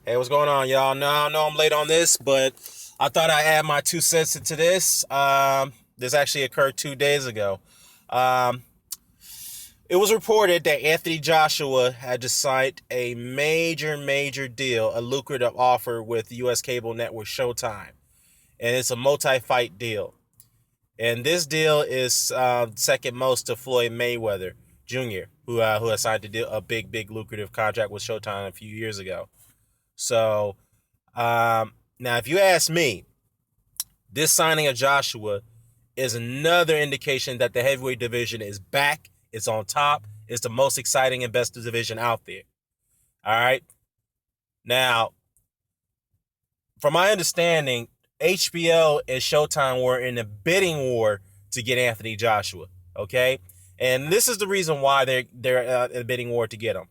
Hey, what's going on, y'all? Now I know I'm late on this, but I thought I'd add my 2 cents into this. This actually occurred 2 days ago. Um, it was reported that Anthony Joshua had just signed a major deal, a lucrative offer with U.S. cable network Showtime, and it's a multi-fight deal. And this deal is second most to Floyd Mayweather Jr., who has signed a big lucrative contract with Showtime a few years ago. So now, if you ask me, this signing of Joshua is another indication that the heavyweight division is back. It's on top. It's the most exciting and best division out there. All right. Now, from my understanding, HBO and Showtime were in a bidding war to get Anthony Joshua. Okay, and this is the reason why they're in a bidding war to get him.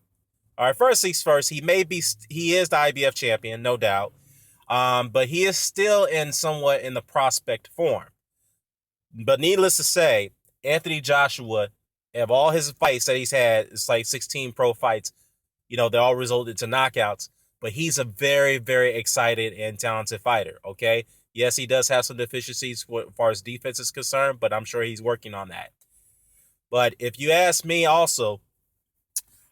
All right. First things first, he is the IBF champion, no doubt. But he is still somewhat in the prospect form. But needless to say, Anthony Joshua, of all his fights that he's had, it's like 16 pro fights, they all resulted to knockouts. But he's a very excited and talented fighter, okay? Yes, he does have some deficiencies as far as defense is concerned, but I'm sure he's working on that. But if you ask me also,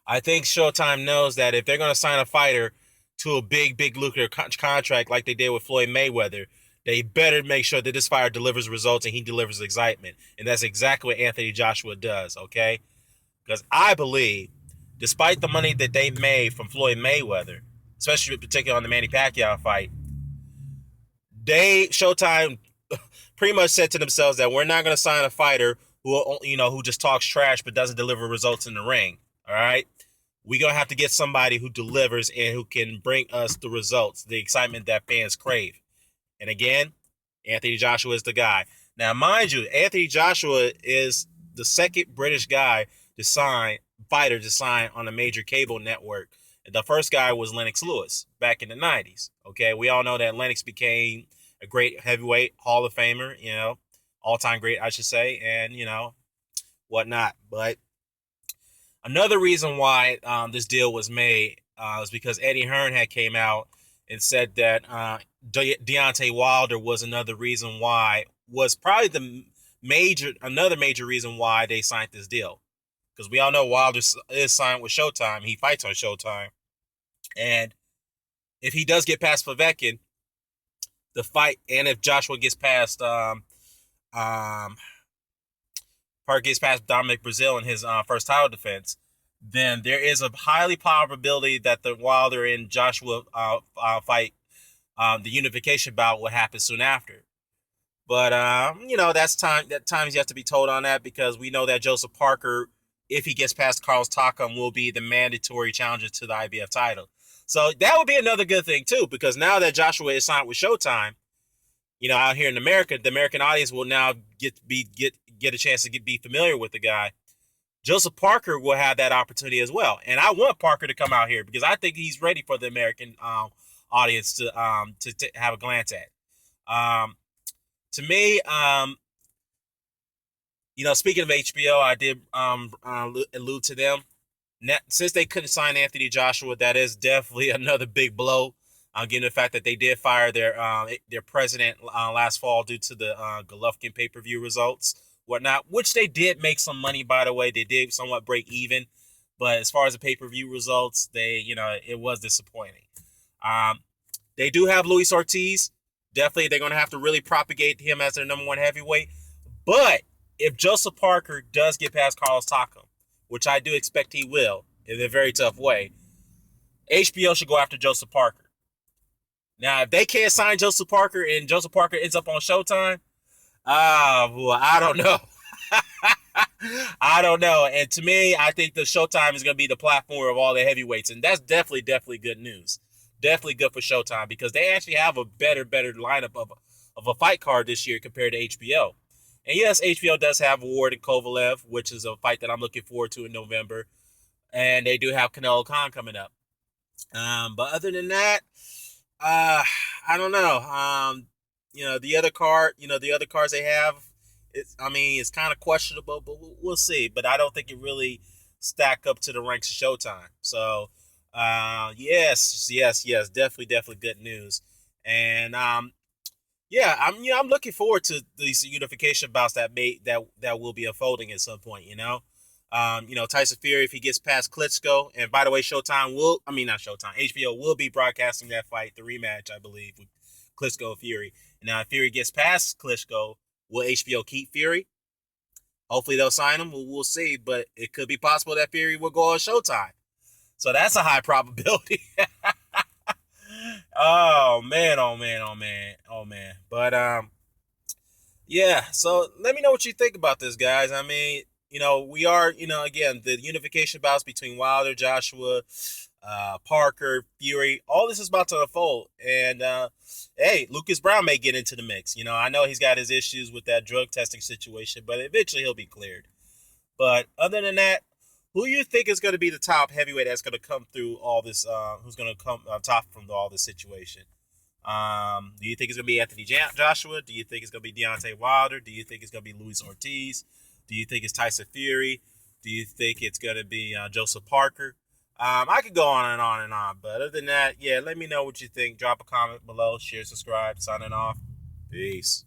I think Showtime knows that if they're going to sign a fighter to a big lucrative contract like they did with Floyd Mayweather, they better make sure that this fighter delivers results and he delivers excitement. And that's exactly what Anthony Joshua does, okay? Because I believe, despite the money that they made from Floyd Mayweather, especially particularly on the Manny Pacquiao fight, Showtime pretty much said to themselves that we're not going to sign a fighter who just talks trash but doesn't deliver results in the ring, all right? We're going to have to get somebody who delivers and who can bring us the results, the excitement that fans crave. And again, Anthony Joshua is the guy. Now, mind you, Anthony Joshua is the second British fighter to sign on a major cable network. The first guy was Lennox Lewis back in the 90s. Okay, we all know that Lennox became a great heavyweight, Hall of Famer, all-time great, I should say, and, whatnot. But another reason why this deal was made was because Eddie Hearn had came out and said that Deontay Wilder was another reason why, was probably another major reason why they signed this deal. Because we all know Wilder is signed with Showtime. He fights on Showtime. And if he does get past Povetkin, the fight, and if Joshua gets past Dominic Brazil in his first title defense, then there is a highly probability that the Wilder and Joshua fight, the unification bout, will happen soon after. But that's time. That time's yet to be told on that, because we know that Joseph Parker, if he gets past Carlos Takam, will be the mandatory challenger to the IBF title. So that would be another good thing too, because now that Joshua is signed with Showtime, out here in America, the American audience will now get a chance to be familiar with the guy. Joseph Parker will have that opportunity as well, and I want Parker to come out here because I think he's ready for the American audience to have a glance at. To me, speaking of HBO, I did allude to them. Since they couldn't sign Anthony Joshua, that is definitely another big blow. Given the fact that they did fire their president last fall due to the Golovkin pay-per-view results, whatnot, which they did make some money, by the way. They did somewhat break even, but as far as the pay-per-view results, it was disappointing. They do have Luis Ortiz. Definitely, they're going to have to really propagate him as their number one heavyweight. But if Joseph Parker does get past Carlos Takam, which I do expect he will in a very tough way, HBO should go after Joseph Parker. Now, if they can't sign Joseph Parker and Joseph Parker ends up on Showtime, I don't know. I don't know. And to me, I think the Showtime is going to be the platform of all the heavyweights. And that's definitely good news. Definitely good for Showtime, because they actually have a better lineup of a fight card this year compared to HBO. And yes, HBO does have Ward and Kovalev, which is a fight that I'm looking forward to in November. And they do have Canelo Khan coming up. But other than that, I don't know. The other cards they have, it's kind of questionable, but we'll see. But I don't think it really stack up to the ranks of Showtime. So, Yes, definitely good news. And yeah, I'm looking forward to these unification bouts that will be unfolding at some point. Tyson Fury, if he gets past Klitschko, and by the way, not Showtime, HBO will be broadcasting that fight, the rematch, I believe, with Klitschko and Fury. Now, if Fury gets past Klitschko, will HBO keep Fury? Hopefully, they'll sign him. We'll see, but it could be possible that Fury will go on Showtime. So that's a high probability. Oh man, oh man, oh man, oh man. But yeah. So let me know what you think about this, guys. I mean, we are, again, the unification bouts between Wilder, Joshua, Parker, Fury. All this is about to unfold, and hey, Lucas Brown may get into the mix. I know he's got his issues with that drug testing situation, but eventually he'll be cleared. But other than that, who you think is going to be the top heavyweight that's going to come through all this? Who's going to come on top from all this situation? Do you think it's going to be Anthony Joshua? Do you think it's going to be Deontay Wilder? Do you think it's going to be Luis Ortiz? Do you think it's Tyson Fury? Do you think it's going to be Joseph Parker? I could go on and on and on. But other than that, yeah, let me know what you think. Drop a comment below. Share, subscribe. Signing off. Peace.